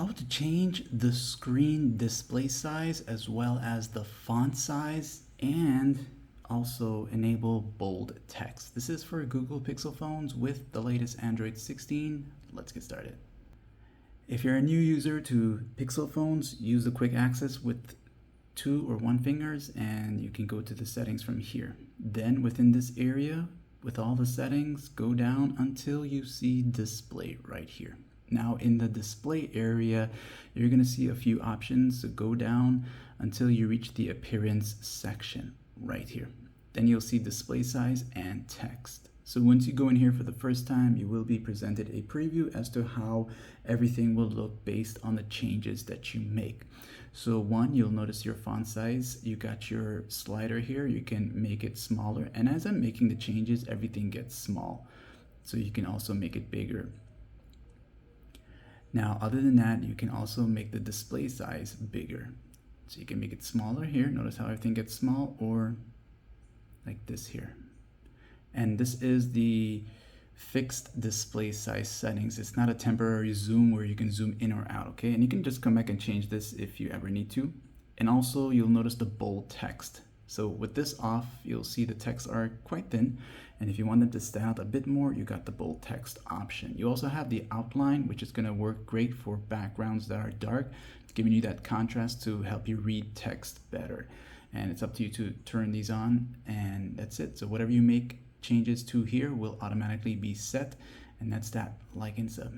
how to change the screen display size as well as the font size, and also enable bold text. This is for Google Pixel phones with the latest Android 16. Let's get started. If you're a new user to Pixel phones, use the quick access with 2 or 1 fingers and you can go to the settings from here. Then within this area, with all the settings, go down until you see display right here. Now in the display area, you're going to see a few options. So go down until you reach the appearance section right here. Then you'll see display size and text. So once you go in here for the first time, you will be presented a preview as to how everything will look based on the changes that you make. So one, you'll notice your font size. You got your slider here. You can make it smaller. And as I'm making the changes, everything gets small. So you can also make it bigger. Now, other than that, you can also make the display size bigger. So you can make it smaller here. Notice how everything gets small, or like this here. And this is the fixed display size settings. It's not a temporary zoom where you can zoom in or out, okay? And you can just come back and change this if you ever need to. And also you'll notice the bold text. So with this off, you'll see the texts are quite thin. And if you want them to stand out a bit more, you got the bold text option. You also have the outline, which is gonna work great for backgrounds that are dark, giving you that contrast to help you read text better. And it's up to you to turn these on, and that's it. So whatever you make changes to here will automatically be set, and that's that. Like and sub.